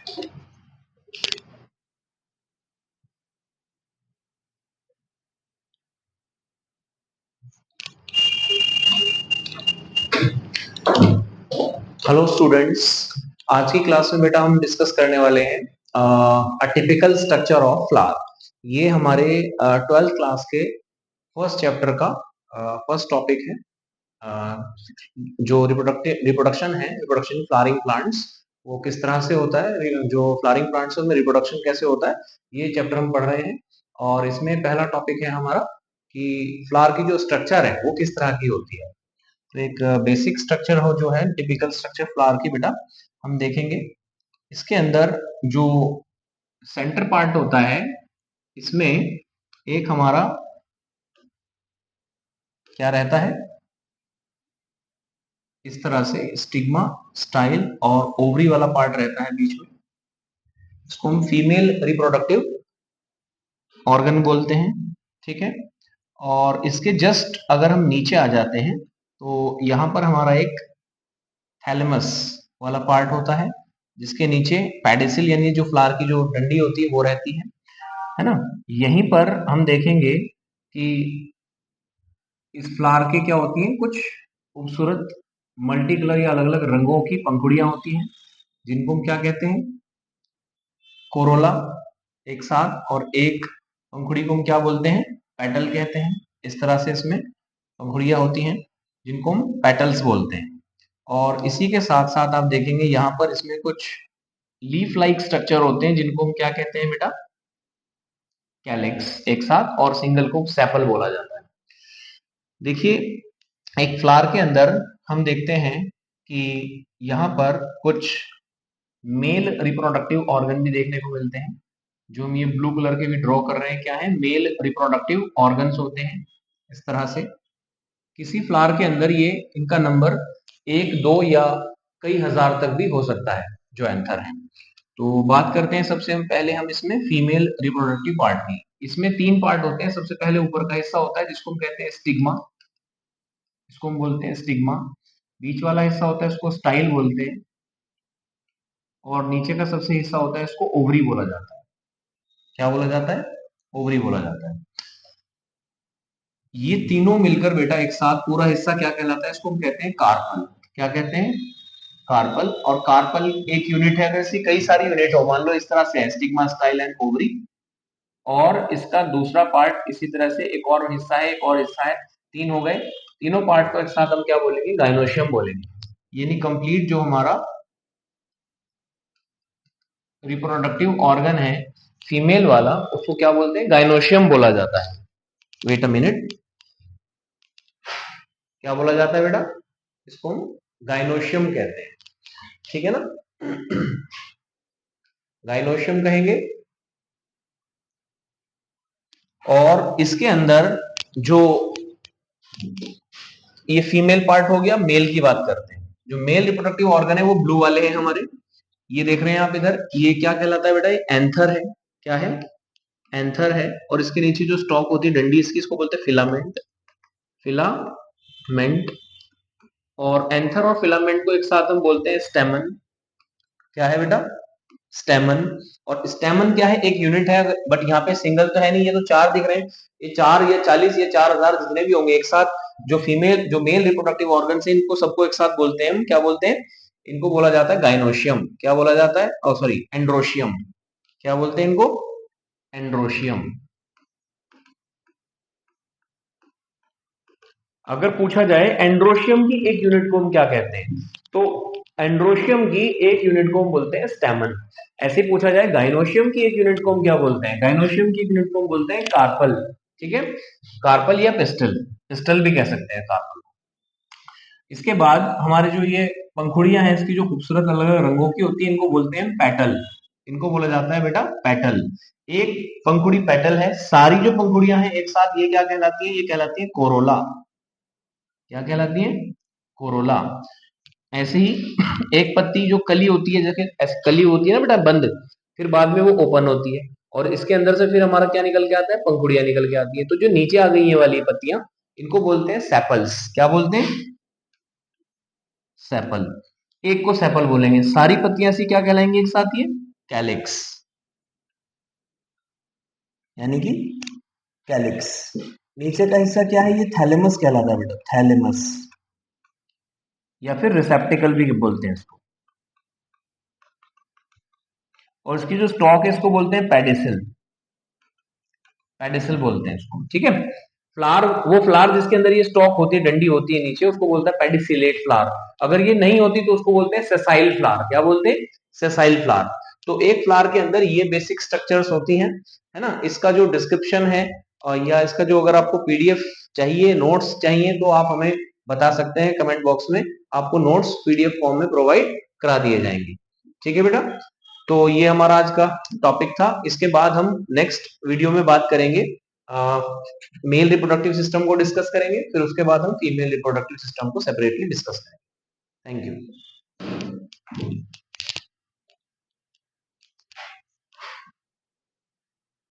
Hello students, आज की class में बेटा हम डिस्कस करने वाले हैं टिपिकल स्ट्रक्चर ऑफ फ्लावर। ये हमारे 12th क्लास के फर्स्ट चैप्टर का फर्स्ट टॉपिक है। जो रिप्रोडक्शन है, रिप्रोडक्शन फ्लावरिंग प्लांट्स, वो किस तरह से होता है, जो फ्लावरिंग प्लांट्स में रिप्रोडक्शन कैसे होता है, ये चैप्टर हम पढ़ रहे हैं। और इसमें पहला टॉपिक है हमारा कि फ्लावर की जो स्ट्रक्चर है वो किस तरह की होती है। तो एक बेसिक स्ट्रक्चर हो जो है टिपिकल स्ट्रक्चर फ्लावर की बेटा हम देखेंगे। इसके अंदर जो सेंटर पार्ट होता है, इसमें एक हमारा क्या रहता है, इस तरह से स्टिग्मा, स्टाइल और ओवरी वाला पार्ट रहता है बीच में। इसको हम फीमेल रिप्रोडक्टिव ऑर्गन बोलते हैं, ठीक है। और इसके जस्ट अगर हम नीचे आ जाते हैं तो यहाँ पर हमारा एक थैलेमस वाला पार्ट होता है, जिसके नीचे पेडिसिल यानी जो फ्लावर की जो डंडी होती है वो रहती है ना। यहीं पर हम देखेंगे कि इस फ्लावर के क्या होती हैं, कुछ खूबसूरत मल्टी कलर या अलग अलग रंगों की पंखुड़ियां होती हैं, जिनको हम क्या कहते हैं, कोरोला एक साथ। और एक पंखुड़ी को हम क्या बोलते हैं, पेटल कहते हैं। इस तरह से इसमें पंखुड़ियां होती हैं जिनको हम पेटल्स बोलते हैं। और इसी के साथ साथ आप देखेंगे यहाँ पर इसमें कुछ लीफ लाइक स्ट्रक्चर होते हैं, जिनको हम क्या कहते हैं बेटा, कैलिक्स एक साथ, और सिंगल को सेपल बोला जाता है। देखिए, एक फ्लावर के अंदर हम देखते हैं कि यहाँ पर कुछ मेल रिप्रोडक्टिव ऑर्गन भी देखने को मिलते हैं। जो हम ये ब्लू कलर के भी ड्रॉ कर रहे हैं, क्या है, मेल रिप्रोडक्टिव ऑर्गन्स होते हैं। इस तरह से किसी फ्लावर के अंदर ये इनका नंबर 1, 2 या कई हजार तक भी हो सकता है, जो एंथर है। तो बात करते हैं सबसे हम पहले हम इसमें फीमेल रिप्रोडक्टिव पार्ट की। इसमें 3 पार्ट होते हैं। सबसे पहले ऊपर का हिस्सा होता है जिसको हम कहते हैं स्टिग्मा, इसको हम बोलते हैं स्टिग्मा। बीच वाला हिस्सा होता है, इसको स्टाइल बोलते हैं। और नीचे का सबसे हिस्सा होता है, इसको ओवरी बोला जाता है। क्या बोला जाता है, ओवरी बोला जाता है। ये तीनों मिलकर बेटा एक साथ पूरा हिस्सा क्या कहलाता है, इसको हम कहते हैं कार्पल। क्या कहते हैं, कार्पल। और कार्पल एक यूनिट है, अगर इसकी कई सारी यूनिट हो, मान लो इस तरह से है, स्टिग्मा, स्टाइल एंड ओवरी। और इसका दूसरा पार्ट इसी तरह से एक और हिस्सा है, एक और हिस्सा है, 3 हो गए। तीनों पार्ट को एक साथ हम क्या बोलेंगे, गाइनोशियम बोलेंगे। यानी कंप्लीट जो हमारा रिप्रोडक्टिव ऑर्गन है फीमेल वाला, उसको क्या बोलते हैं, गाइनोशियम बोला जाता है। वेट अ मिनट, क्या बोला जाता है बेटा, इसको हम गाइनोशियम कहते हैं, ठीक है ना। गाइनोशियम कहेंगे। और इसके अंदर जो ये फीमेल पार्ट हो गया, मेल की बात करते हैं। जो मेल रिप्रोडक्टिव ऑर्गन है वो ब्लू वाले हैं हमारे, ये देख रहे हैं आप इधर। ये क्या कहलाता है बेटा, ये एंथर है। क्या है, एंथर है। और इसके नीचे जो स्टॉक होती है डंडी इसकी, इसको बोलते हैं फिलामेंट, फिलामेंट। और एंथर और फिलामेंट को एक साथ हम बोलते हैं स्टेमन। क्या है बेटा, स्टेमन। और स्टेमन क्या है, एक यूनिट है, बट यहाँ पे सिंगल तो है नहीं, ये तो 4 दिख रहे हैं। ये 4 या 40 या 4000 जितने भी होंगे एक साथ, जो फीमेल जो मेल रिप्रोडक्टिव ऑर्गन है, इनको सबको एक साथ बोलते हैं हम, क्या बोलते हैं, इनको बोला जाता है गाइनोशियम। क्या बोला जाता है, सॉरी, एंड्रोशियम। क्या बोलते हैं इनको, एंड्रोशियम। अगर पूछा जाए एंड्रोशियम की एक यूनिट को हम क्या कहते हैं, तो एंड्रोशियम की एक यूनिट को हम बोलते हैं स्टेमन। ऐसे पूछा जाए गाइनोशियम की एक यूनिट को हम क्या बोलते हैं, गाइनोशियम की एक यूनिट को हम बोलते हैं कार्पल। ठीक है, कार्पल या पिस्टल, पिस्टल भी कह सकते हैं कार्पल। इसके बाद हमारे जो ये पंखुड़ियां हैं, इसकी जो खूबसूरत अलग अलग रंगों की होती है, इनको बोलते हैं पेटल। इनको बोला जाता है बेटा पेटल। एक पंखुड़ी पेटल है, सारी जो पंखुड़ियां हैं एक साथ, ये क्या कहलाती है, ये कहलाती है कोरोला। क्या कहलाती है, कोरोला। ऐसे ही एक पत्ती जो कली होती है, जैसे कली होती है ना बेटा बंद, फिर बाद में वो ओपन होती है, और इसके अंदर से फिर हमारा क्या निकल के आता है, पंखुड़ियां निकल के आती है। तो जो नीचे आ गई ये वाली पत्तियां, इनको बोलते हैं सेपल्स। क्या बोलते हैं, सेपल। एक को सेपल बोलेंगे, सारी पत्तियां सी क्या कहलाएंगी एक साथ, ये कैलिक्स, यानी कि कैलिक्स। नीचे का हिस्सा क्या है, ये थैलेमस कहलाता है बेटा, थैलेमस, या फिर रिसेप्टिकल भी बोलते हैं इसको। और इसकी जो स्टॉक है इसको बोलते हैं पेडिसल, पेडिसल बोलते हैं इसको, ठीक है। फ्लावर, वो फ्लावर जिसके अंदर ये स्टॉक होती है, डंडी होती है नीचे, उसको बोलता है पेडिसिलेट फ्लावर। अगर ये नहीं होती तो उसको बोलते हैं सेसाइल फ्लावर। क्या बोलते हैं, सेसाइल फ्लावर। तो एक फ्लावर के अंदर ये बेसिक स्ट्रक्चर्स होती हैं, है ना। इसका जो डिस्क्रिप्शन है या इसका जो, अगर आपको पीडीएफ चाहिए, नोट्स चाहिए, तो आप हमें बता सकते हैं कमेंट बॉक्स में, आपको नोट्स पीडीएफ फॉर्म में प्रोवाइड करा दिए जाएंगे, ठीक है बेटा। तो ये हमारा आज का टॉपिक था। इसके बाद हम नेक्स्ट वीडियो में बात करेंगे, मेल रिप्रोडक्टिव सिस्टम को डिस्कस करेंगे, फिर उसके बाद हम फीमेल रिप्रोडक्टिव सिस्टम को सेपरेटली डिस्कस करेंगे। Thank you.